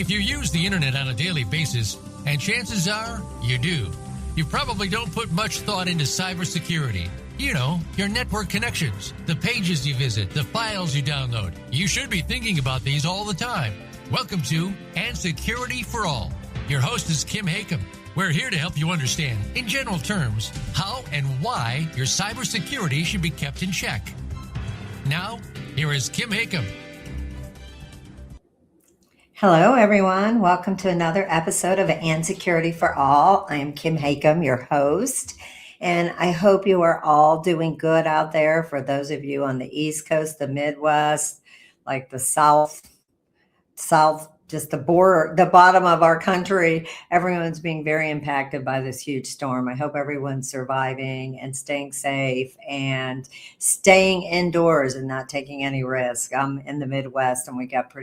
If you use the internet on a daily basis, and chances are you do, you probably don't put much thought into cybersecurity. You know, your network connections, the pages you visit, the files you download. You should be thinking about these all the time. Welcome to And Security for All. Your host is Kim Hakim. We're here to help you understand, in general terms, how and why your cybersecurity should be kept in check. Now, here is Kim Hakim. Hello, everyone. Welcome to another episode of And Security for All. I am Kim Hakim, your host, and I hope you are all doing good out there. For those of you on the East Coast, the Midwest, like the South, just the border, the bottom of our country, everyone's being very impacted by this huge storm. I hope everyone's surviving and staying safe and staying indoors and not taking any risk. I'm in the Midwest and we got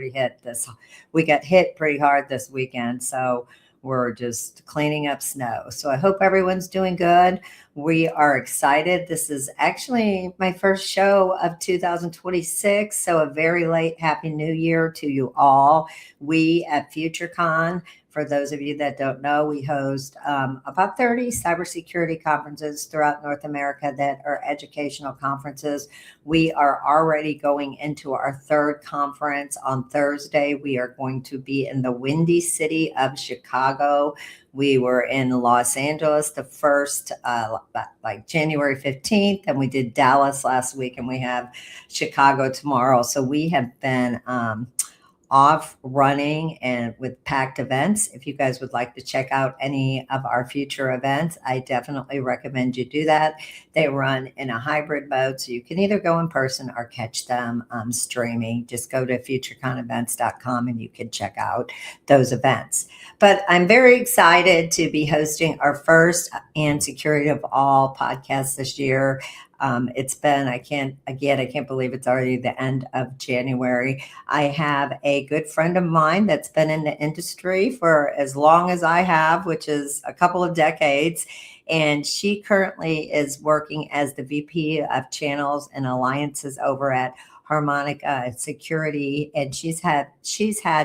hit pretty hard this weekend. So we're just cleaning up snow. So I hope everyone's doing good. We are excited. This is actually my first show of 2026. So a very late Happy New Year to you all. We at FutureCon, for those of you that don't know, we host about 30 cybersecurity conferences throughout North America that are educational conferences. We are already going into our third conference on Thursday. We are going to be in the Windy City of Chicago. We were in Los Angeles the first, like January 15th, and we did Dallas last week, and we have Chicago tomorrow. So we have been off running and with packed events. If you guys would like to check out any of our future events, I definitely recommend you do that. They run in a hybrid mode, so you can either go in person or catch them streaming. Just go to futureconevents.com and you can check out those events. But I'm very excited to be hosting our first And Security of All podcast this year. It's been, I can't believe it's already the end of January. I have a good friend of mine that's been in the industry for as long as I have, which is a couple of decades. And she currently is working as the VP of Channels and Alliances over at Harmonic Security, and she's had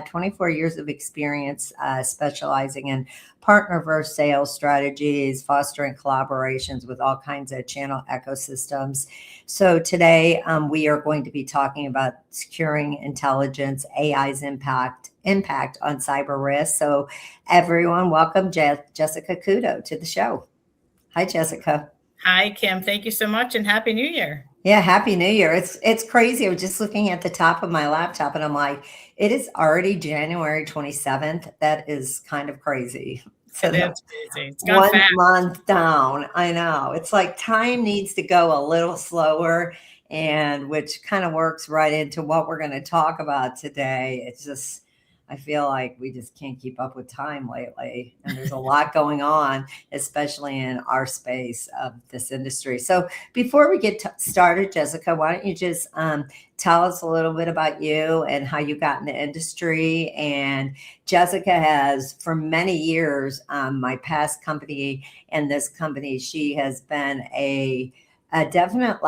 24 years of experience specializing in partner-verse sales strategies, fostering collaborations with all kinds of channel ecosystems. So today we are going to be talking about securing intelligence, AI's impact on cyber risk. So everyone, welcome Jessica Couto to the show. Hi, Jessica. Hi, Kim. Thank you so much, and Happy New Year. Yeah, Happy New Year. It's crazy. I was just looking at the top of my laptop and I'm like, it is already January 27th. That is kind of crazy. So that's crazy. It's gone fast. Month down. I know. It's like time needs to go a little slower, and which kind of works right into what we're going to talk about today. It's just, I feel like we just can't keep up with time lately. And there's a lot going on, especially in our space of this industry. So before we get started, Jessica, why don't you just tell us a little bit about you and how you got in the industry? And Jessica has, for many years, my past company and this company, she has been a definite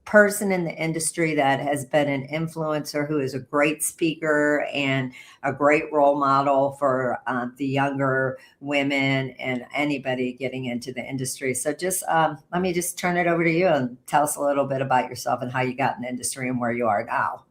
person in the industry that has been an influencer, who is a great speaker and a great role model for the younger women and anybody getting into the industry. So just let me just turn it over to you and tell us a little bit about yourself and how you got in the industry and where you are now.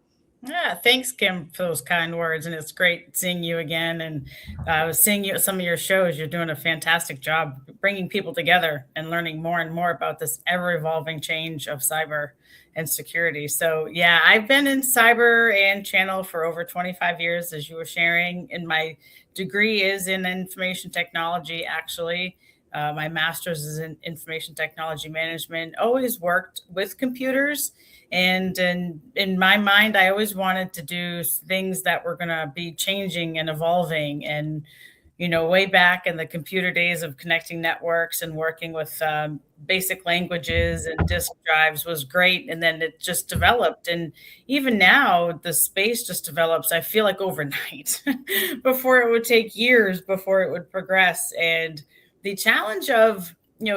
Yeah, thanks, Kim, for those kind words. And it's great seeing you again. And I was seeing you at some of your shows. You're doing a fantastic job bringing people together and learning more and more about this ever-evolving change of cyber and security. So, yeah, I've been in cyber and channel for over 25 years, as you were sharing. And my degree is in information technology, actually. My master's is in information technology management. Always worked with computers. And in my mind, I always wanted to do things that were going to be changing and evolving. And, you know, way back in the computer days of connecting networks and working with basic languages and disk drives was great. And then it just developed. And even now, the space just develops, I feel like, overnight before it would take years before it would progress. And the challenge of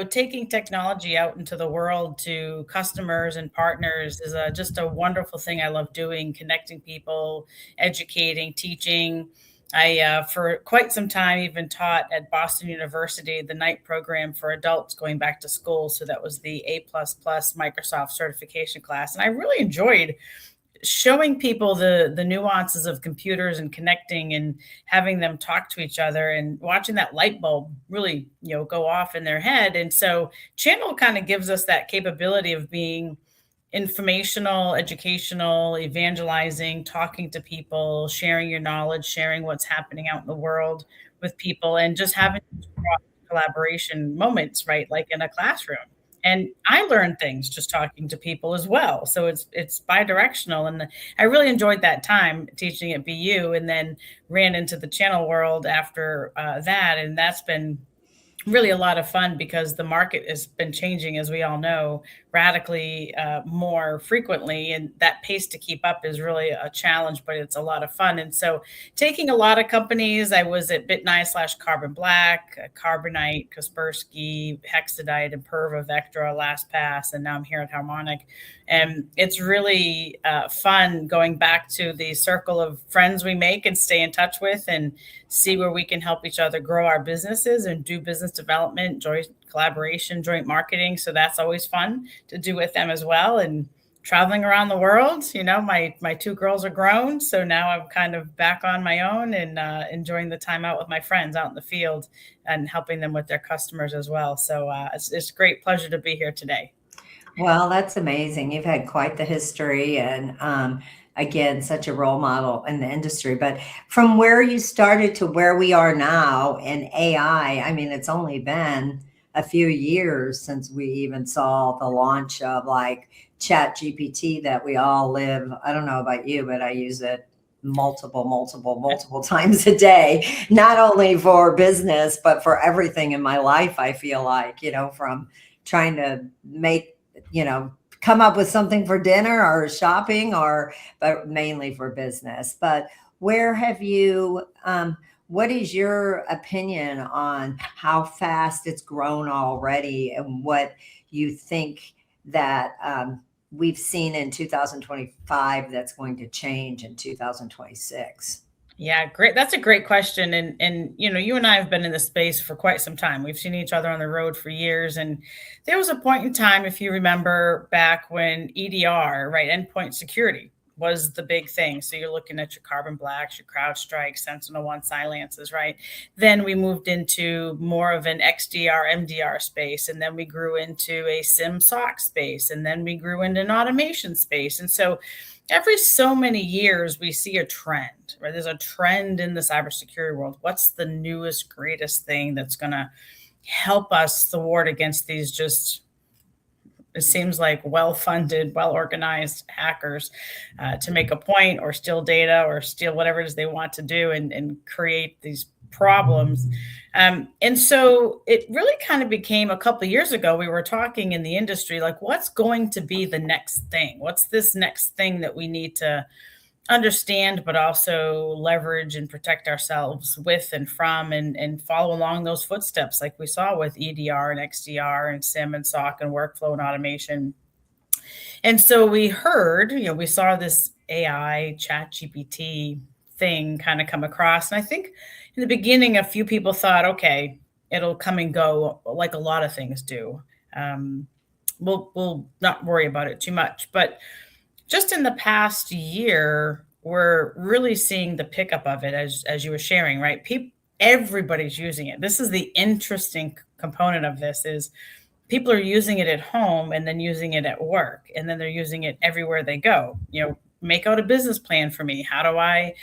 taking technology out into the world to customers and partners is just a wonderful thing I love doing, connecting people, educating, teaching. I, for quite some time, even taught at Boston University, the night program for adults going back to school. So that was the A++ Microsoft certification class. And I really enjoyed showing people the nuances of computers and connecting and having them talk to each other and watching that light bulb really, go off in their head. And so channel kind of gives us that capability of being informational, educational, evangelizing, talking to people, sharing your knowledge, sharing what's happening out in the world with people, and just having collaboration moments, right? Like in a classroom. And I learned things just talking to people as well. So it's bi-directional. And I really enjoyed that time teaching at BU, and then ran into the channel world after that. And that's been really a lot of fun because the market has been changing, as we all know, radically more frequently. And that pace to keep up is really a challenge, but it's a lot of fun. And so taking a lot of companies, I was at BitNice / Carbon Black, Carbonite, Kaspersky, Hexadite, and Perva, Vectra, LastPass, and now I'm here at Harmonic. And it's really fun going back to the circle of friends we make and stay in touch with, and see where we can help each other grow our businesses and do business development, joint collaboration, joint marketing. So that's always fun to do with them as well. And traveling around the world, my two girls are grown. So now I'm kind of back on my own and enjoying the time out with my friends out in the field and helping them with their customers as well. So it's a great pleasure to be here today. Well, that's amazing. You've had quite the history and, again, such a role model in the industry. But from where you started to where we are now in AI, I mean, it's only been a few years since we even saw the launch of like Chat GPT that we all live. I don't know about you, but I use it multiple times a day, not only for business, but for everything in my life. I feel like, from trying to make, come up with something for dinner or shopping, but mainly for business. But where have you, what is your opinion on how fast it's grown already, and what you think that we've seen in 2025 that's going to change in 2026? Yeah, great. That's a great question. And you and I have been in this space for quite some time. We've seen each other on the road for years. And there was a point in time, if you remember, back when EDR, right, endpoint security was the big thing. So you're looking at your Carbon Blacks, your CrowdStrike, SentinelOne, Silences, right? Then we moved into more of an XDR, MDR space. And then we grew into a SIM SOC space. And then we grew into an automation space. And so every so many years, we see a trend, right? There's a trend in the cybersecurity world. What's the newest, greatest thing that's going to help us thwart against these just, it seems like, well-funded, well-organized hackers to make a point or steal data or steal whatever it is they want to do and create these problems. And so it really kind of became, a couple of years ago, we were talking in the industry, like, what's going to be the next thing? What's this next thing that we need to understand, but also leverage and protect ourselves with and from, and follow along those footsteps, like we saw with EDR and XDR and SIM and SOC and workflow and automation. And so we heard, we saw this AI Chat GPT thing kind of come across. And I think in the beginning, a few people thought, okay, it'll come and go like a lot of things do. We'll not worry about it too much. But just in the past year, we're really seeing the pickup of it, as you were sharing, right? Everybody's using it. This is the interesting component of this, is people are using it at home and then using it at work, and then they're using it everywhere they go. Make out a business plan for me. How do I,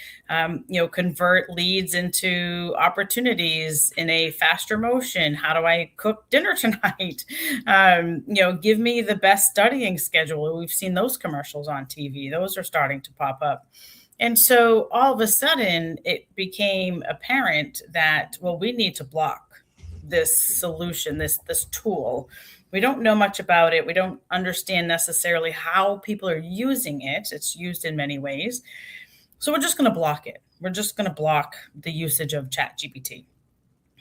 convert leads into opportunities in a faster motion? How do I cook dinner tonight? Give me the best studying schedule. We've seen those commercials on TV. Those are starting to pop up. And so all of a sudden it became apparent that, well, we need to block this solution, this tool. We don't know much about it. We don't understand necessarily how people are using it. It's used in many ways. So we're just going to block it. We're just going to block the usage of ChatGPT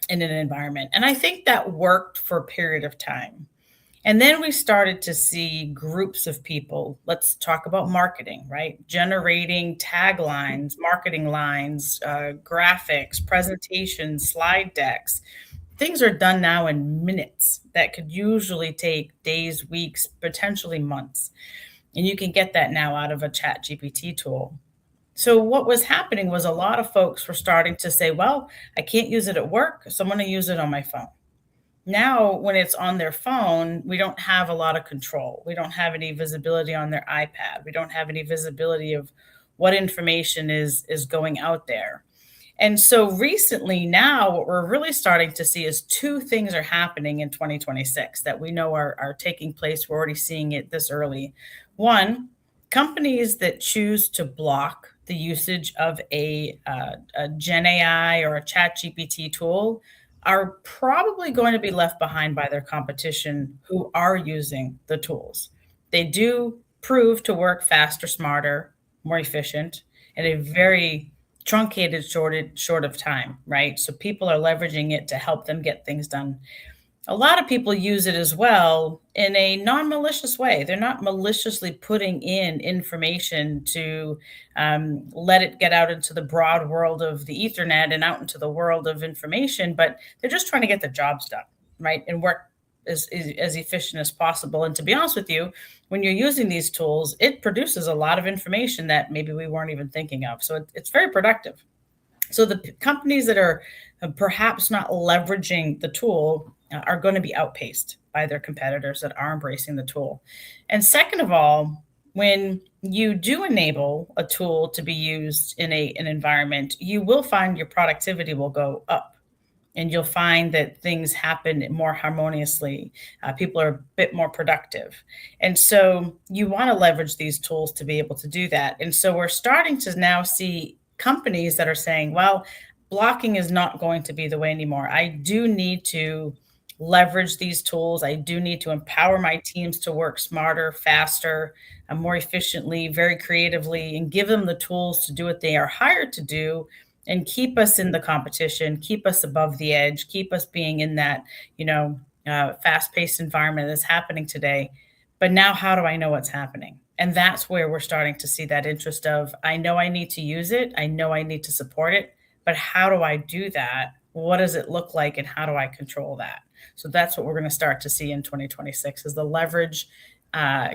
in an environment. And I think that worked for a period of time. And then we started to see groups of people. Let's talk about marketing, right? Generating taglines, marketing lines, graphics, presentations, slide decks. Things are done now in minutes that could usually take days, weeks, potentially months. And you can get that now out of a chat GPT tool. So what was happening was a lot of folks were starting to say, well, I can't use it at work, so I'm going to use it on my phone. Now, when it's on their phone, we don't have a lot of control. We don't have any visibility on their iPad. We don't have any visibility of what information is going out there. And so recently now what we're really starting to see is two things are happening in 2026 that we know are taking place. We're already seeing it this early. One, companies that choose to block the usage of a Gen AI or a chat GPT tool are probably going to be left behind by their competition who are using the tools. They do prove to work faster, smarter, more efficient, in a very truncated short of time, right? So people are leveraging it to help them get things done. A lot of people use it as well in a non-malicious way. They're not maliciously putting in information to let it get out into the broad world of the Ethernet and out into the world of information, but they're just trying to get their jobs done, right? And work as efficient as possible. And to be honest with you, when you're using these tools, it produces a lot of information that maybe we weren't even thinking of. So it's very productive. So the companies that are perhaps not leveraging the tool are going to be outpaced by their competitors that are embracing the tool. And second of all, when you do enable a tool to be used in an environment, you will find your productivity will go up and you'll find that things happen more harmoniously. People are a bit more productive. And so you want to leverage these tools to be able to do that. And so we're starting to now see companies that are saying, well, blocking is not going to be the way anymore. I do need to leverage these tools. I do need to empower my teams to work smarter, faster, and more efficiently, very creatively, and give them the tools to do what they are hired to do and keep us in the competition, keep us above the edge, keep us being in that, fast-paced environment that's happening today. But now how do I know what's happening? And that's where we're starting to see that interest of, I know I need to use it. I know I need to support it, but how do I do that? What does it look like? And how do I control that? So that's what we're going to start to see in 2026 is the leverage,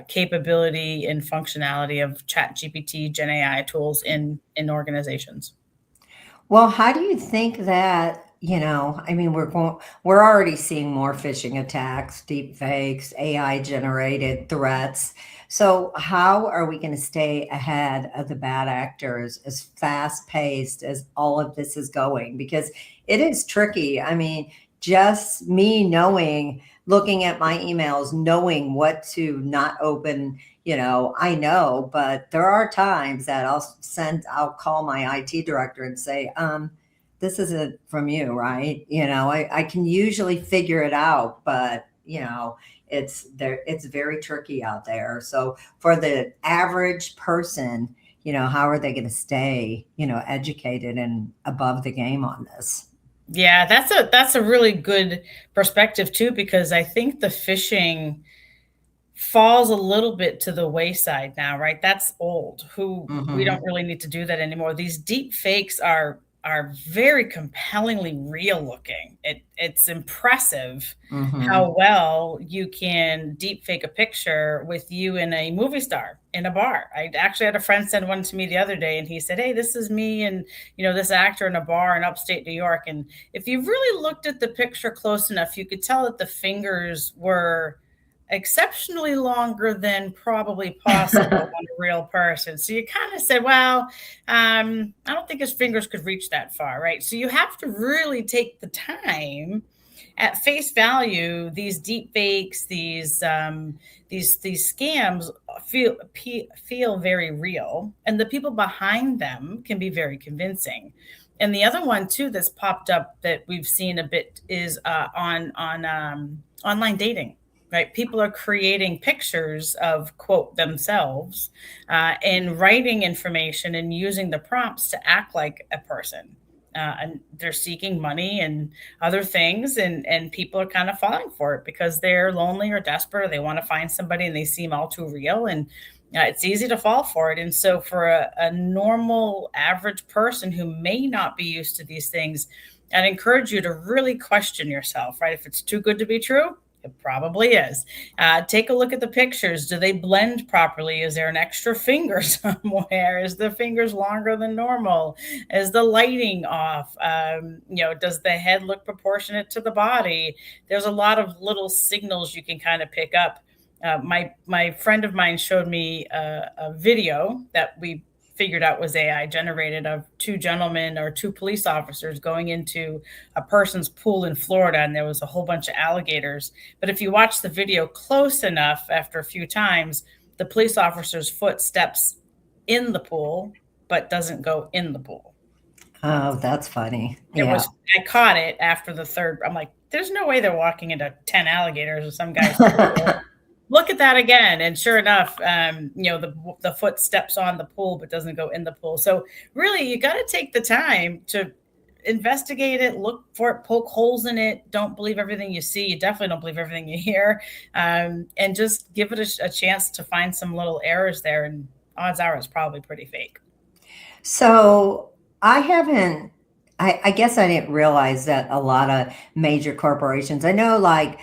capability and functionality of chat GPT, Gen AI tools in organizations. Well, how do you think that, I mean, we're already seeing more phishing attacks, deep fakes, AI generated threats. So how are we going to stay ahead of the bad actors as fast paced as all of this is going? Because it is tricky. I mean, just me knowing, looking at my emails, knowing what to not open, I know, but there are times that I'll call my IT director and say, this isn't from you, right? I can usually figure it out, but it's there, it's very tricky out there. So for the average person, how are they going to stay, educated and above the game on this? Yeah, that's a really good perspective too, because I think the phishing falls a little bit to the wayside now, right? That's old. We don't Hmm. really need to do that anymore. These deep fakes are very compellingly real looking. It's impressive Hmm. how well you can deep fake a picture with you in a movie star in a bar. I actually had a friend send one to me the other day and he said, "Hey, this is me and this actor in a bar in upstate New York." And if you really looked at the picture close enough, you could tell that the fingers were exceptionally longer than probably possible on a real person. So you kind of said, well, I don't think his fingers could reach that far, right? So you have to really take the time at face value. These deep fakes, these scams feel very real, and the people behind them can be very convincing. And the other one too that's popped up that we've seen a bit is on online dating, right? People are creating pictures of quote themselves and writing information and using the prompts to act like a person. and they're seeking money and other things, and people are kind of falling for it because they're lonely or desperate, or they want to find somebody and they seem all too real, and it's easy to fall for it. And so for a normal average person who may not be used to these things, I'd encourage you to really question yourself, right? If it's too good to be true, it probably is. Take a look at the pictures. Do they blend properly? Is there an extra finger somewhere? Is the fingers longer than normal? Is the lighting off? Does the head look proportionate to the body? There's a lot of little signals you can kind of pick up. My friend of mine showed me a video that we figured out was AI generated of two gentlemen or two police officers going into a person's pool in Florida, and there was a whole bunch of alligators. But if you watch the video close enough, after a few times, the police officer's foot steps in the pool, but doesn't go in the pool. Oh, that's funny. I caught it after the third. I'm like, there's no way they're walking into 10 alligators or some guy's pool. Look at that again. And sure enough, the foot steps on the pool, but doesn't go in the pool. So really, you got to take the time to investigate it, look for it, poke holes in it. Don't believe everything you see. You definitely don't believe everything you hear. And just give it a chance to find some little errors there. And odds are it's probably pretty fake. So I guess I didn't realize that a lot of major corporations, I know like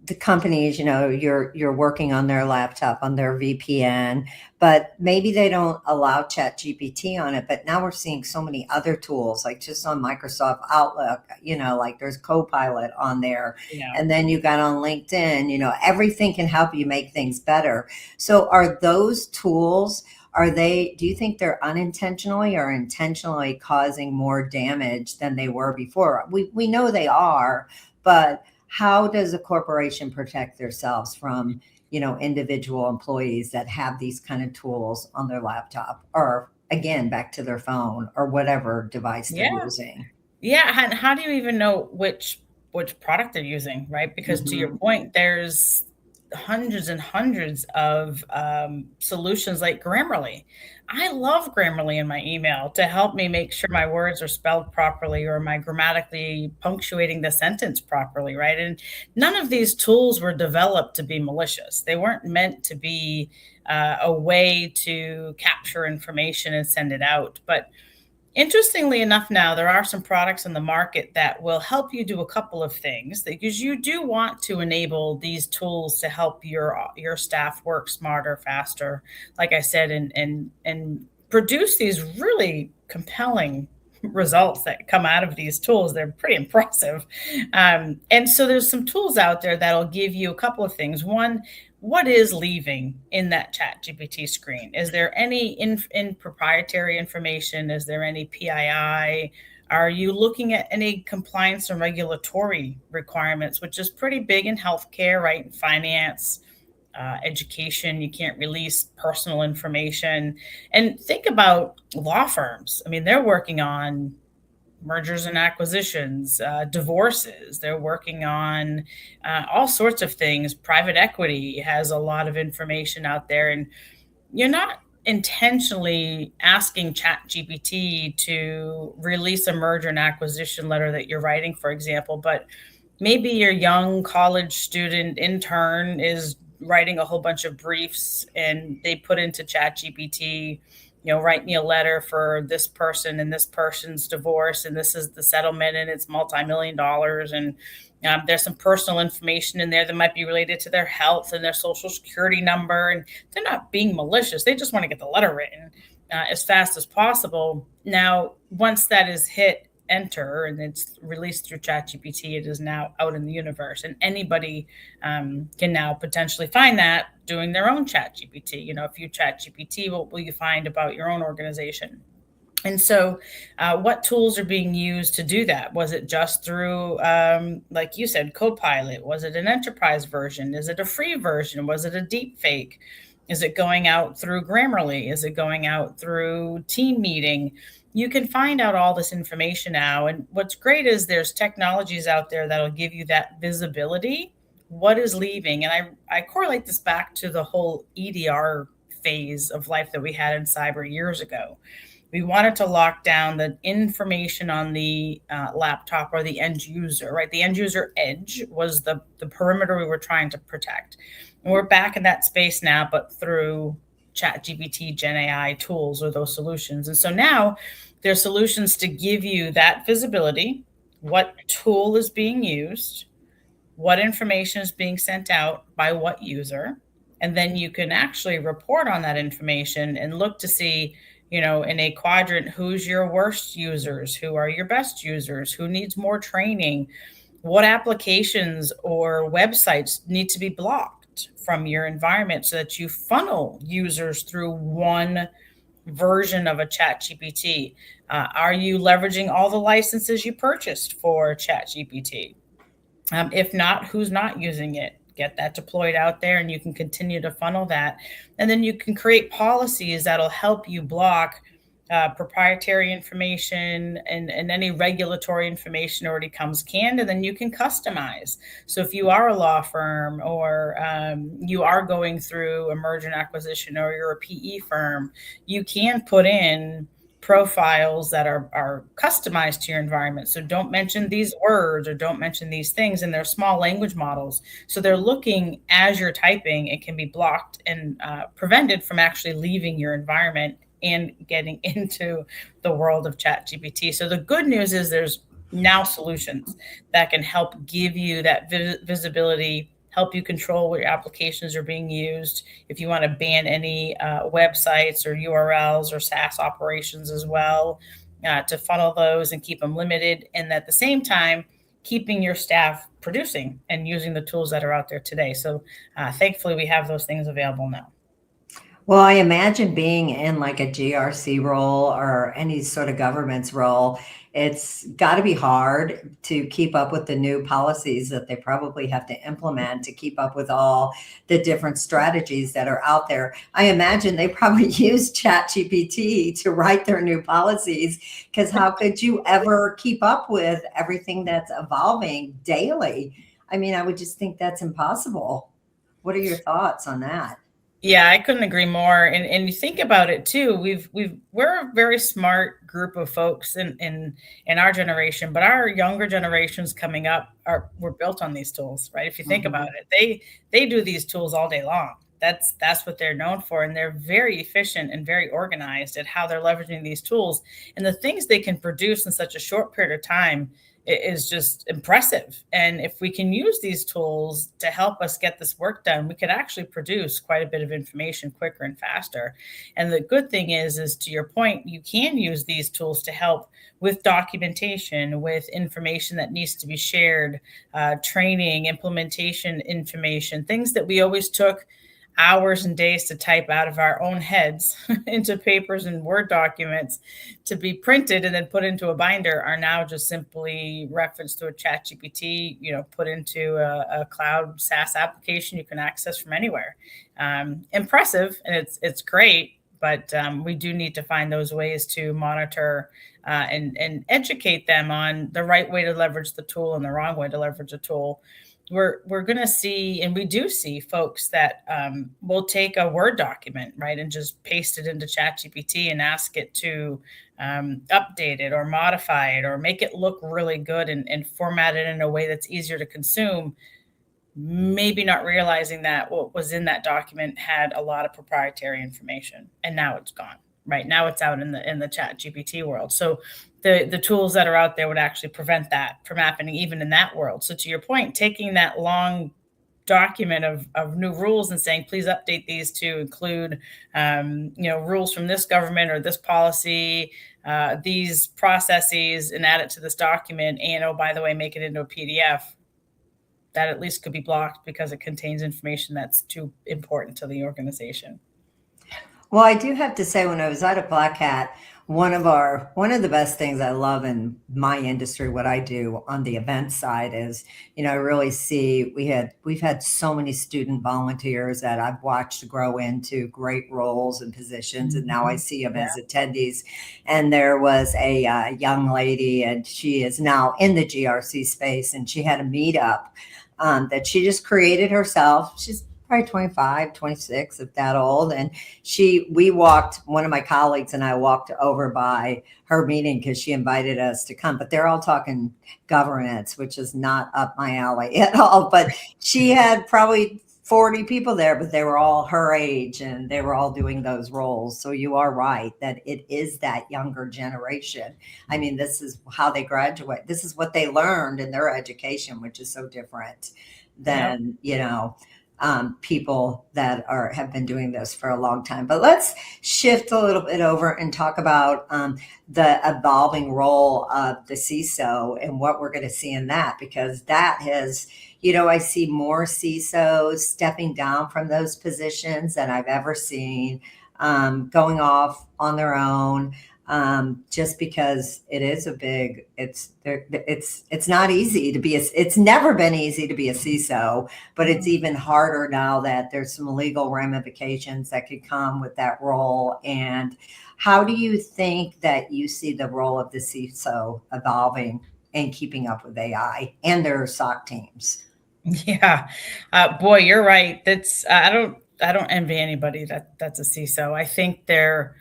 the companies, you're working on their laptop, on their VPN, but maybe they don't allow ChatGPT on it. But now we're seeing so many other tools, like just on Microsoft Outlook, like there's Copilot on there. Yeah. And then you got on LinkedIn, everything can help you make things better. So are those tools, do you think they're unintentionally or intentionally causing more damage than they were before? We know they are, but how does a corporation protect themselves from, individual employees that have these kind of tools on their laptop, or again, back to their phone or whatever device they're using? Yeah. And how do you even know which product they're using, right? Because to your point, there's hundreds and hundreds of solutions like Grammarly. I love Grammarly in my email to help me make sure my words are spelled properly, or am I grammatically punctuating the sentence properly, right? And none of these tools were developed to be malicious. They weren't meant to be a way to capture information and send it out. But interestingly enough, now there are some products in the market that will help you do a couple of things, because you do want to enable these tools to help your staff work smarter, faster, like I said, and produce these really compelling results that come out of these tools. They're pretty impressive. And so there's some tools out there that'll give you a couple of things. One, what is leaving in that chat GPT screen? Is there any in proprietary information? Is there any PII? Are you looking at any compliance or regulatory requirements, which is pretty big in healthcare, right? In finance, education, you can't release personal information. And think about law firms. I mean, they're working on mergers and acquisitions, divorces. They're working on all sorts of things. Private equity has a lot of information out there, and you're not intentionally asking ChatGPT to release a merger and acquisition letter that you're writing, for example, but maybe your young college student intern is writing a whole bunch of briefs, and they put into ChatGPT, write me a letter for this person and this person's divorce, and this is the settlement, and it's multi-million dollars, and there's some personal information in there that might be related to their health and their social security number, and they're not being malicious. They just want to get the letter written as fast as possible. Now, once that is hit enter and it's released through ChatGPT, it is now out in the universe, and anybody can now potentially find that doing their own ChatGPT. If you ChatGPT, what will you find about your own organization? And so what tools are being used to do that? Was it just through, like you said, Copilot? Was it an enterprise version? Is it a free version? Was it a deepfake? Is it going out through Grammarly? Is it going out through Team Meeting? You can find out all this information now. And what's great is there's technologies out there that'll give you that visibility, what is leaving. And I correlate this back to the whole EDR phase of life that we had in cyber years ago. We wanted to lock down the information on the laptop or the end user, right? The end user edge was the perimeter we were trying to protect. And we're back in that space now, but through ChatGPT, Gen AI tools or those solutions. And so now there's solutions to give you that visibility, what tool is being used, what information is being sent out by what user, and then you can actually report on that information and look to see, in a quadrant, who's your worst users, who are your best users, who needs more training, what applications or websites need to be blocked from your environment so that you funnel users through one version of a ChatGPT. Are you leveraging all the licenses you purchased for ChatGPT? If not, who's not using it? Get that deployed out there, and you can continue to funnel that. And then you can create policies that'll help you block proprietary information and any regulatory information already comes canned, and then you can customize. So if you are a law firm or you are going through a merger and acquisition, or you're a PE firm, you can put in profiles that are customized to your environment. So don't mention these words or don't mention these things. And they're small language models. So they're looking as you're typing, it can be blocked and prevented from actually leaving your environment and getting into the world of ChatGPT. So the good news is there's now solutions that can help give you that visibility, help you control what your applications are being used. If you want to ban any websites or URLs or SaaS operations as well, to funnel those and keep them limited. And at the same time, keeping your staff producing and using the tools that are out there today. So thankfully, we have those things available now. Well, I imagine being in like a GRC role or any sort of government's role, it's got to be hard to keep up with the new policies that they probably have to implement to keep up with all the different strategies that are out there. I imagine they probably use ChatGPT to write their new policies, because how could you ever keep up with everything that's evolving daily? I mean, I would just think that's impossible. What are your thoughts on that? Yeah, I couldn't agree more. And you think about it too. We're a very smart group of folks in our generation, but our younger generations coming up were built on these tools, right? If you think about it, they do these tools all day long. That's what they're known for, and they're very efficient and very organized at how they're leveraging these tools, and the things they can produce in such a short period of time is just impressive. And if we can use these tools to help us get this work done, we could actually produce quite a bit of information quicker and faster. And the good thing is to your point, you can use these tools to help with documentation, with information that needs to be shared, training, implementation information, things that we always took hours and days to type out of our own heads into papers and Word documents to be printed and then put into a binder are now just simply referenced to a ChatGPT, put into a cloud SaaS application you can access from anywhere. Impressive, and it's great, but we do need to find those ways to monitor and educate them on the right way to leverage the tool and the wrong way to leverage a tool. We're going to see, and we do see folks that will take a Word document, right, and just paste it into ChatGPT and ask it to update it or modify it or make it look really good and format it in a way that's easier to consume, maybe not realizing that what was in that document had a lot of proprietary information, and now it's gone. Right now it's out in the ChatGPT world. So the tools that are out there would actually prevent that from happening even in that world. So to your point, taking that long document of new rules and saying, please update these to include, rules from this government or this policy, these processes, and add it to this document. And, oh, by the way, make it into a PDF. That at least could be blocked because it contains information that's too important to the organization. Well, I do have to say, when I was at Black Hat, one of the best things I love in my industry, what I do on the event side is, I really see we've had so many student volunteers that I've watched grow into great roles and positions, and now I see them as attendees. And there was a young lady, and she is now in the GRC space, and she had a meetup that she just created herself. She's probably 25, 26, if that old. And one of my colleagues and I walked over by her meeting because she invited us to come, but they're all talking governance, which is not up my alley at all. But she had probably 40 people there, but they were all her age and they were all doing those roles. So you are right that it is that younger generation. I mean, this is how they graduate. This is what they learned in their education, which is so different than, people that have been doing this for a long time. But let's shift a little bit over and talk about the evolving role of the CISO and what we're going to see in that, because that has, I see more CISOs stepping down from those positions than I've ever seen, going off on their own. Just because it is it's not easy to be it's never been easy to be a CISO, but it's even harder now that there's some legal ramifications that could come with that role. And how do you think that you see the role of the CISO evolving and keeping up with AI and their SOC teams? Yeah, boy, you're right. That's I don't envy anybody that's a CISO. I think they're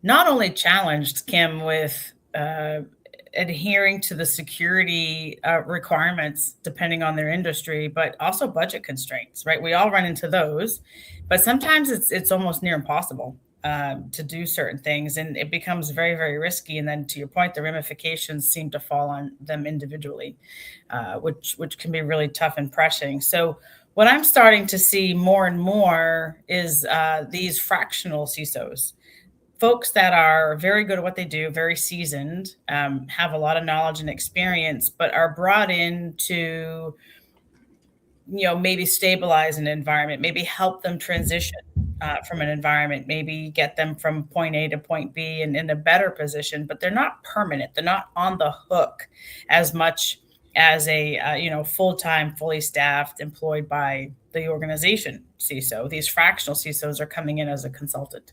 not only challenged, Kim, with adhering to the security requirements depending on their industry, but also budget constraints, right? We all run into those, but sometimes it's almost near impossible to do certain things, and it becomes very, very risky. And then, to your point, the ramifications seem to fall on them individually, which can be really tough and pressing. So what I'm starting to see more and more is these fractional CISOs, folks that are very good at what they do, very seasoned, have a lot of knowledge and experience, but are brought in to, maybe stabilize an environment, maybe help them transition from an environment, maybe get them from point A to point B and in a better position, but they're not permanent. They're not on the hook as much as a full-time, fully staffed, employed by the organization CISO. These fractional CISOs are coming in as a consultant.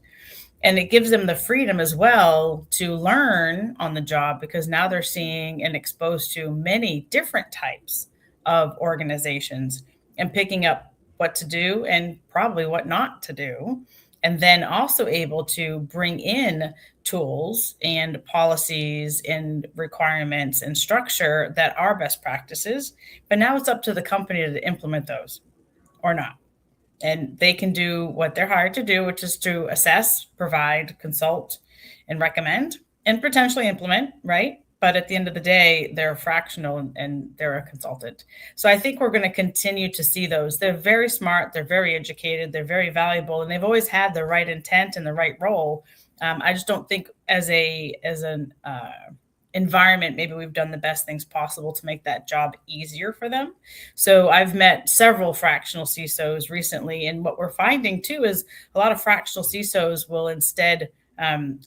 And it gives them the freedom as well to learn on the job, because now they're seeing and exposed to many different types of organizations and picking up what to do and probably what not to do. And then also able to bring in tools and policies and requirements and structure that are best practices. But now it's up to the company to implement those or not. And they can do what they're hired to do, which is to assess, provide, consult, and recommend, and potentially implement, right? But at the end of the day, they're fractional and they're a consultant. So I think we're going to continue to see those. They're very smart, they're very educated, they're very valuable, and they've always had the right intent and the right role. I just don't think as an environment, maybe we've done the best things possible to make that job easier for them. So I've met several fractional CISOs recently, and what we're finding too is a lot of fractional CISOs will instead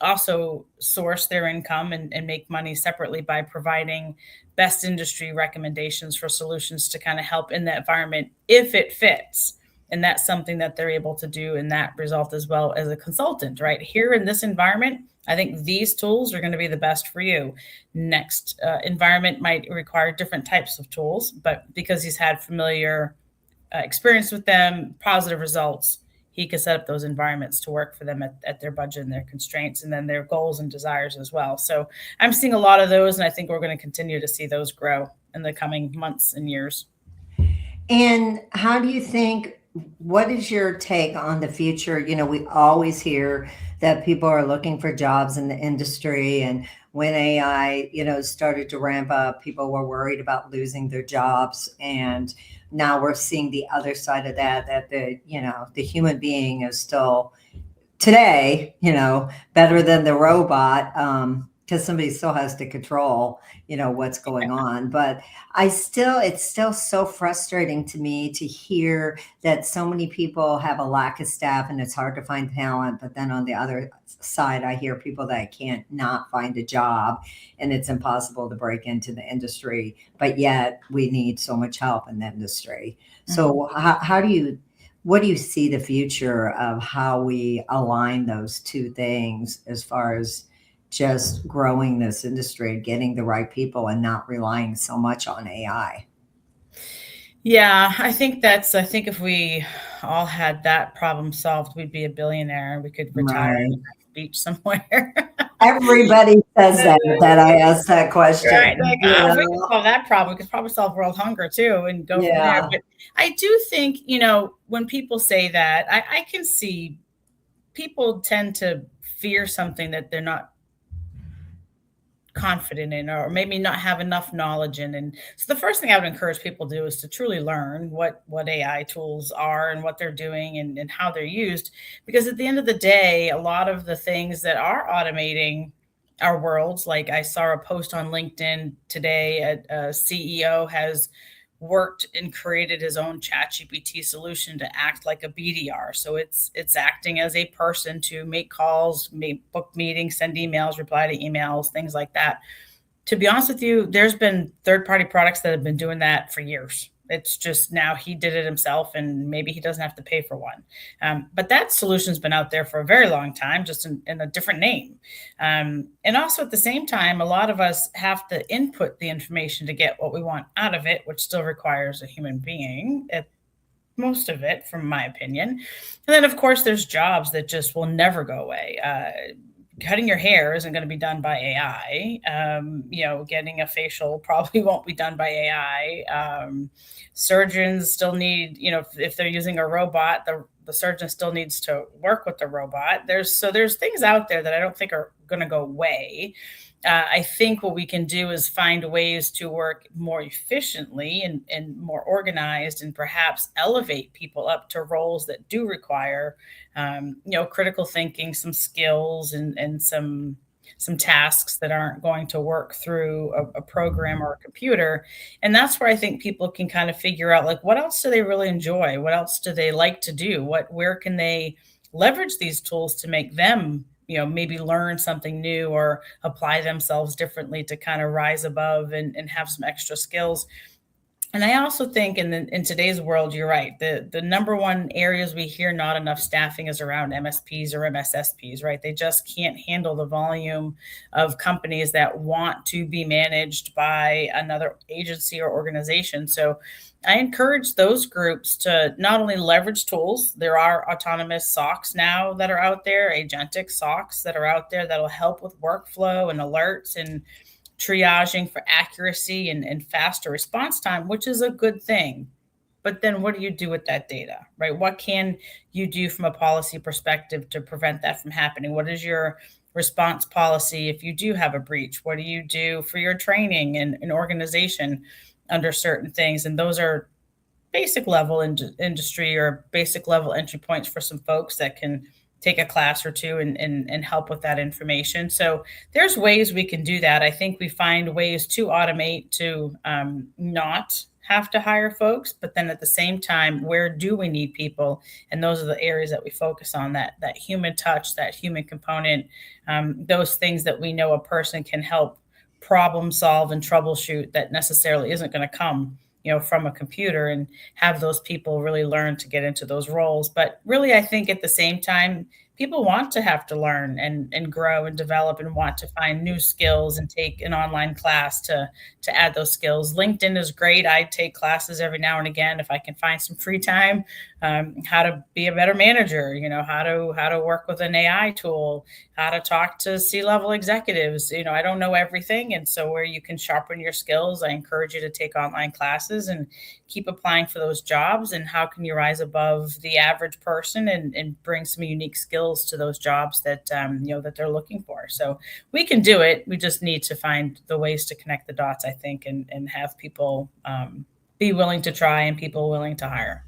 also source their income and make money separately by providing best industry recommendations for solutions to kind of help in that environment if it fits. And that's something that they're able to do in that result as well as a consultant, right? Here in this environment, I think these tools are going to be the best for you. Next environment might require different types of tools, but because he's had familiar experience with them, positive results, he can set up those environments to work for them at their budget and their constraints, and then their goals and desires as well. So I'm seeing a lot of those, and I think we're going to continue to see those grow in the coming months and years. And how do you think, what is your take on the future? We always hear that people are looking for jobs in the industry. And when AI, started to ramp up, people were worried about losing their jobs. And now we're seeing the other side of that the human being is still today, better than the robot. Because somebody still has to control, what's going on. But it's still so frustrating to me to hear that so many people have a lack of staff and it's hard to find talent. But then on the other side, I hear people that can't not find a job and it's impossible to break into the industry, but yet we need so much help in the industry. So what do you see the future of how we align those two things as far as just growing this industry, getting the right people and not relying so much on AI? Yeah, I think if we all had that problem solved, we'd be a billionaire and we could retire on Right. a beach somewhere. Everybody says that I asked that question, Right, like, you if we could know? solve that problem, we could probably solve world hunger too and go from there, Yeah. but I do think, when people say that, I can see people tend to fear something that they're not confident in or maybe not have enough knowledge in. And so the first thing I would encourage people to do is to truly learn what AI tools are and what they're doing and how they're used. Because at the end of the day, a lot of the things that are automating our worlds, like I saw a post on LinkedIn today, a CEO has worked and created his own chat GPT solution to act like a BDR. So it's acting as a person to make calls, make book meetings, send emails, reply to emails, things like that. To be honest with you, there's been third-party products that have been doing that for years. It's just now he did it himself, and maybe he doesn't have to pay for one. But that solution's been out there for a very long time, just in a different name. And also at the same time, a lot of us have to input the information to get what we want out of it, which still requires a human being at most of it, from my opinion. And then, of course, there's jobs that just will never go away. Cutting your hair isn't going to be done by AI. Getting a facial probably won't be done by AI. Surgeons still need, if they're using a robot, the surgeon still needs to work with the robot. There's things out there that I don't think are going to go away. I think what we can do is find ways to work more efficiently and more organized, and perhaps elevate people up to roles that do require, critical thinking, some skills, and some tasks that aren't going to work through a program or a computer. And that's where I think people can kind of figure out, like, what else do they really enjoy? What else do they like to do? Where can they leverage these tools to make them, maybe learn something new or apply themselves differently to kind of rise above and have some extra skills. And I also think in today's world, you're right. The number one areas we hear not enough staffing is around MSPs or MSSPs, right? They just can't handle the volume of companies that want to be managed by another agency or organization. So I encourage those groups to not only leverage tools, there are autonomous SOCs now that are out there, agentic SOCs that are out there that'll help with workflow and alerts and triaging for accuracy and faster response time, which is a good thing. But then what do you do with that data, right? What can you do from a policy perspective to prevent that from happening? What is your response policy if you do have a breach? What do you do for your training and organization under certain things? And those are basic level industry or basic level entry points for some folks that can take a class or two and help with that information. So there's ways we can do that. I think we find ways to automate to not have to hire folks, but then at the same time, where do we need people? And those are the areas that we focus on, that human touch, that human component, those things that we know a person can help problem solve and troubleshoot that necessarily isn't going to come, from a computer, and have those people really learn to get into those roles. But really, I think at the same time, people want to have to learn and grow and develop and want to find new skills and take an online class to add those skills. LinkedIn is great. I take classes every now and again if I can find some free time. How to be a better manager, how to work with an AI tool, how to talk to C-level executives. I don't know everything. And so where you can sharpen your skills, I encourage you to take online classes and keep applying for those jobs. And how can you rise above the average person and bring some unique skills to those jobs that, that they're looking for. So we can do it. We just need to find the ways to connect the dots, I think, and have people be willing to try and people willing to hire.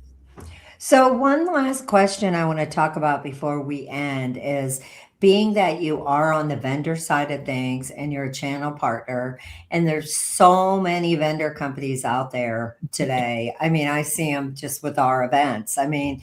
So, one last question I want to talk about before we end is, being that you are on the vendor side of things and you're a channel partner, and there's so many vendor companies out there today. I mean, I see them just with our events. I mean,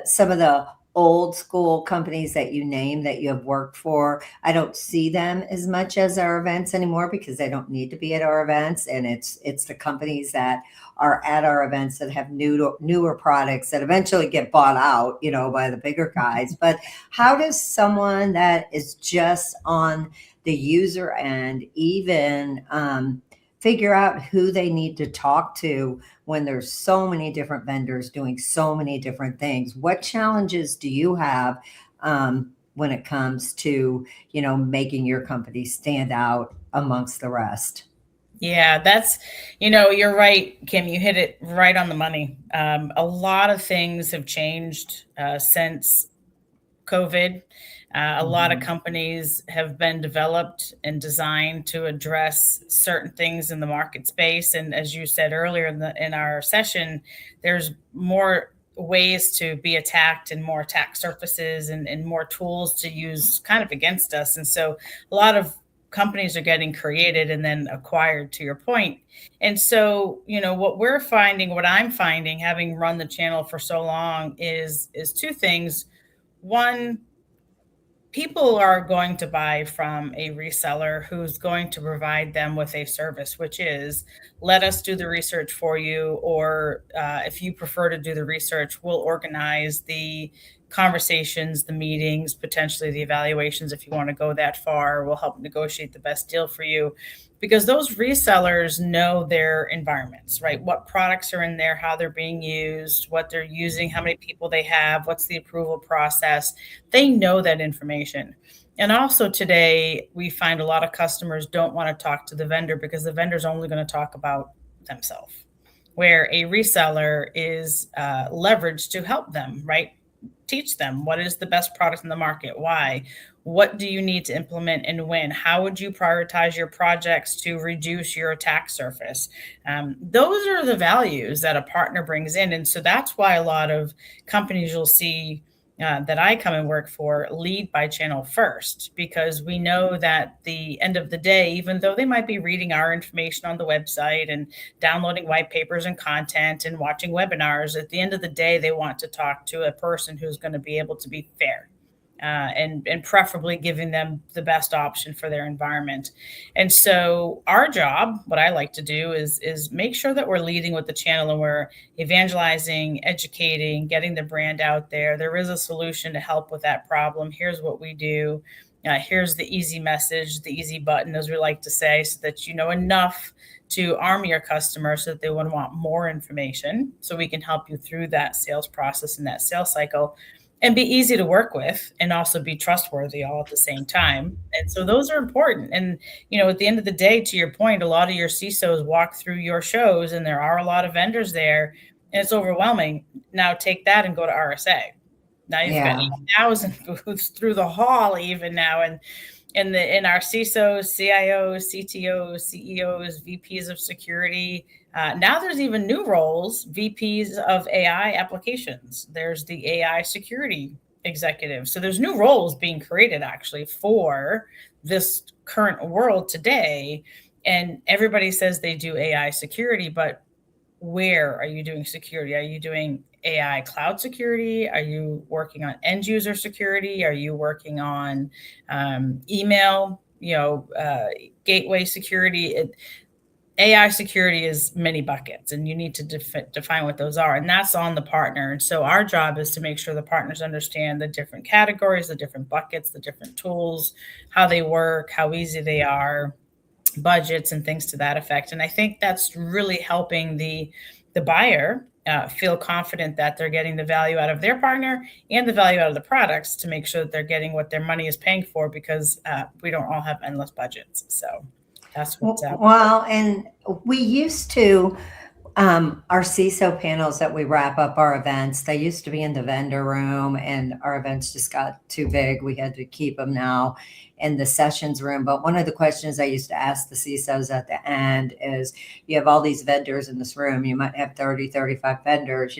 some of the old school companies that you name that you have worked for, I don't see them as much as our events anymore because they don't need to be at our events. And it's the companies that are at our events that have newer products that eventually get bought out, by the bigger guys. But how does someone that is just on the user end even figure out who they need to talk to when there's so many different vendors doing so many different things. What challenges do you have when it comes to, making your company stand out amongst the rest? Yeah, you're right, Kim. You hit it right on the money. A lot of things have changed since COVID. A lot of Mhm. companies have been developed and designed to address certain things in the market space. And as you said earlier in our session, there's more ways to be attacked and more attack surfaces and more tools to use kind of against us. And so a lot of companies are getting created and then acquired, to your point. And so, what I'm finding, having run the channel for so long, is two things. One, people are going to buy from a reseller who's going to provide them with a service, which is let us do the research for you, or if you prefer to do the research, we'll organize the conversations, the meetings, potentially the evaluations. If you want to go that far, we'll help negotiate the best deal for you, because those resellers know their environments, right? What products are in there, how they're being used, what they're using, how many people they have, what's the approval process. They know that information. And also today, we find a lot of customers don't want to talk to the vendor because the vendor's only going to talk about themselves, where a reseller is leveraged to help them, right? Teach them what is the best product in the market, why, what do you need to implement and when, how would you prioritize your projects to reduce your attack surface. Those are the values that a partner brings in. And so that's why a lot of companies you'll see that I come and work for lead by channel first, because we know that the end of the day, even though they might be reading our information on the website and downloading white papers and content and watching webinars, at the end of the day, they want to talk to a person who's going to be able to be fair. And preferably giving them the best option for their environment. And so our job, what I like to do is make sure that we're leading with the channel and we're evangelizing, educating, getting the brand out there. There is a solution to help with that problem. Here's what we do. Here's the easy message, the easy button, as we like to say, so that you know enough to arm your customer so that they would want more information, so we can help you through that sales process and that sales cycle, and be easy to work with and also be trustworthy all at the same time. And so those are important. And, at the end of the day, to your point, a lot of your CISOs walk through your shows and there are a lot of vendors there and it's overwhelming. Now take that and go to RSA. Now you've got Yeah. 8,000 booths through the hall even now. And in our CISOs, CIOs, CTOs, CEOs, VPs of security. Now there's even new roles, VPs of AI applications. There's the AI security executive. So there's new roles being created actually for this current world today. And everybody says they do AI security, but where are you doing security? Are you doing AI cloud security? Are you working on end user security? Are you working on email, gateway security? AI security is many buckets, and you need to define what those are. And that's on the partner. And so our job is to make sure the partners understand the different categories, the different buckets, the different tools, how they work, how easy they are, budgets and things to that effect. And I think that's really helping the buyer feel confident that they're getting the value out of their partner and the value out of the products, to make sure that they're getting what their money is paying for, because we don't all have endless budgets. So that's what's out. Well, and we used to, our CISO panels that we wrap up our events, they used to be in the vendor room, and our events just got too big. We had to keep them now in the sessions room. But one of the questions I used to ask the CISOs at the end is, you have all these vendors in this room. You might have 30, 35 vendors,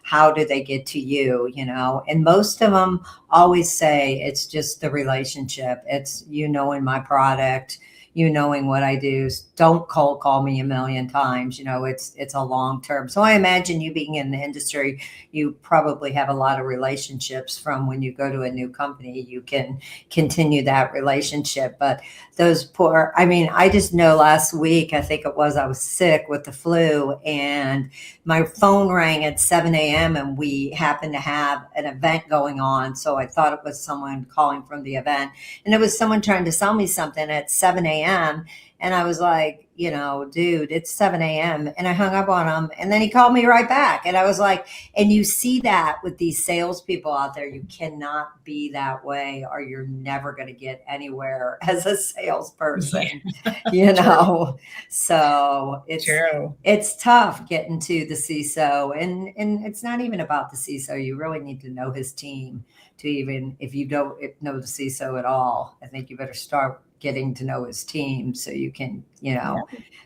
how do they get to you, And most of them always say it's just the relationship. It's, knowing my product, knowing what I do. Don't cold call me a million times. It's a long term. So I imagine you being in the industry, you probably have a lot of relationships from when you go to a new company. You can continue that relationship. But those I just know last week, I think it was, I was sick with the flu and my phone rang at 7 a.m. and we happened to have an event going on. So I thought it was someone calling from the event, and it was someone trying to sell me something at 7 a.m. And I was like, dude, it's 7 a.m. And I hung up on him. And then he called me right back. And I was like, and you see that with these salespeople out there, you cannot be that way or you're never going to get anywhere as a salesperson, True. So True. it's tough getting to the CISO, and it's not even about the CISO. You really need to know his team to even, if you don't know the CISO at all, I think you better start getting to know his team so you can,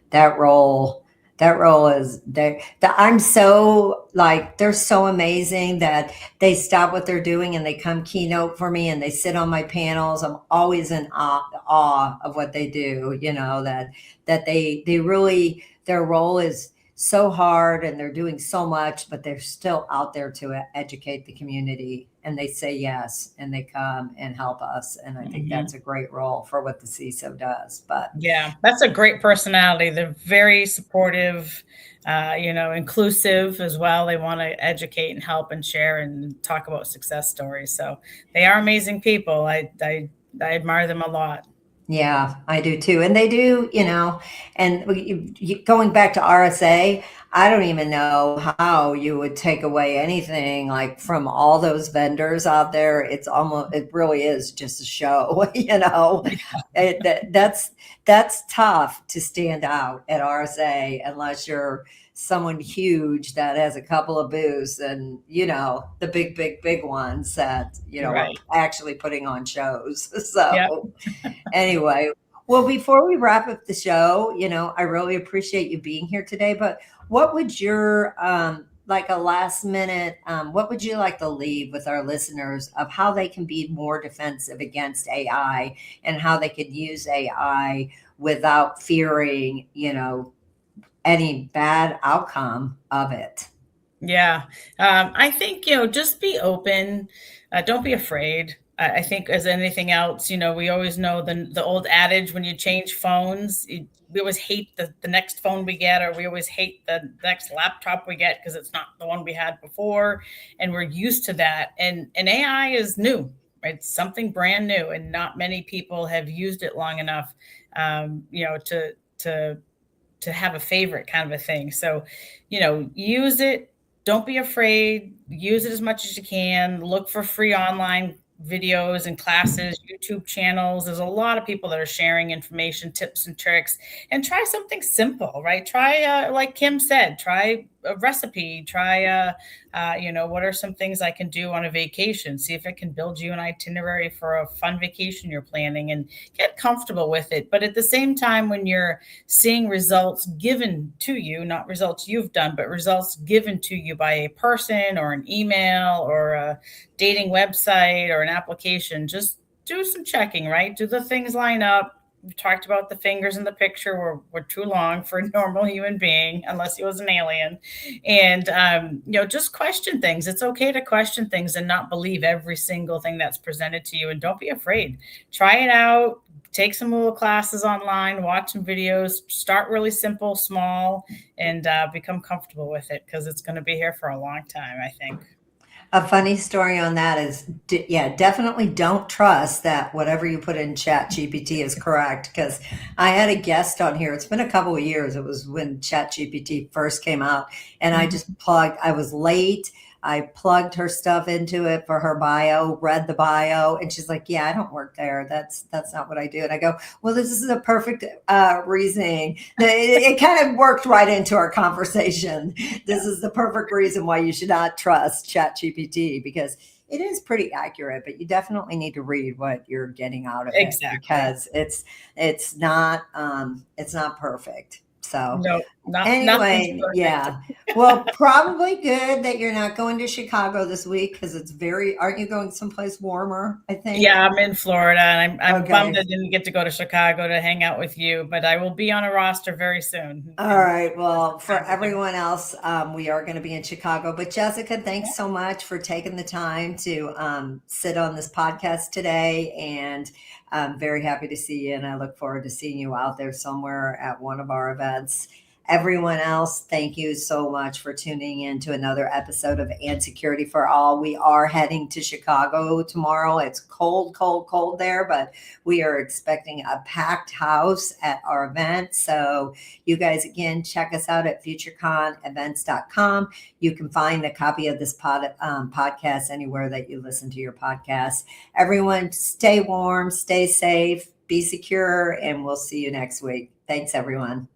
that role is there. I'm so like, they're so amazing that they stop what they're doing and they come keynote for me and they sit on my panels. I'm always in awe of what they do, that they really, their role is so hard and they're doing so much, but they're still out there to educate the community, and they say yes and they come and help us. And I think that's a great role for what the CISO does. But yeah, that's a great personality. They're very supportive, inclusive as well. They want to educate and help and share and talk about success stories. So they are amazing people. I admire them a lot. yeah, I do too. And they do, and going back to RSA, I don't even know how you would take away anything like from all those vendors out there. It really is just a show, that's tough to stand out at RSA unless you're someone huge that has a couple of booths and, the big ones that, are Right. actually putting on shows. So. Yeah. Anyway, well, before we wrap up the show, I really appreciate you being here today. But what would your like a last minute, what would you like to leave with our listeners of how they can be more defensive against AI and how they could use AI without fearing, any bad outcome of it? Yeah. I think, just be open. Don't be afraid. I think as anything else, we always know the old adage, when you change phones, we always hate the next phone we get, or we always hate the next laptop we get because it's not the one we had before. And we're used to that. And AI is new, right? It's something brand new. And not many people have used it long enough, to have a favorite kind of a thing. So, use it. Don't be afraid. Use it as much as you can. Look for free online videos and classes, YouTube channels. There's a lot of people that are sharing information, tips and tricks, and try something simple, right? Try, like Kim said, try a recipe, try, what are some things I can do on a vacation? See if it can build you an itinerary for a fun vacation you're planning, and get comfortable with it. But at the same time, when you're seeing results given to you, not results you've done, but results given to you by a person or an email or a dating website or an application, just do some checking, right? Do the things line up? We talked about the fingers in the picture were too long for a normal human being, unless he was an alien. And, just question things. It's okay to question things and not believe every single thing that's presented to you. And don't be afraid. Try it out. Take some little classes online, watch some videos, start really simple, small, and become comfortable with it, because it's going to be here for a long time, I think. A funny story on that is, definitely don't trust that whatever you put in Chat GPT is correct. Because I had a guest on here. It's been a couple of years. It was when Chat GPT first came out, and I was late. I plugged her stuff into it for her bio, read the bio, and she's like, "Yeah, I don't work there. That's not what I do." And I go, "Well, this is a perfect reasoning." It kind of worked right into our conversation. This is the perfect reason why you should not trust ChatGPT, because it is pretty accurate, but you definitely need to read what you're getting out of it. Exactly. Because it's not perfect. So No, anyway, yeah. Well, probably good that you're not going to Chicago this week, because aren't you going someplace warmer, I think? Yeah, I'm in Florida, and I'm Okay. bummed I didn't get to go to Chicago to hang out with you, but I will be on a roster very soon. All right. Well, for everyone else, we are going to be in Chicago. But Jessica, thanks so much for taking the time to sit on this podcast today. And I'm very happy to see you. And I look forward to seeing you out there somewhere at one of our events. Everyone else, thank you so much for tuning in to another episode of And Security for All. We are heading to Chicago tomorrow. It's cold, cold, cold there, but we are expecting a packed house at our event. So you guys, again, check us out at futureconevents.com. You can find a copy of this podcast anywhere that you listen to your podcasts. Everyone, stay warm, stay safe, be secure, and we'll see you next week. Thanks, everyone.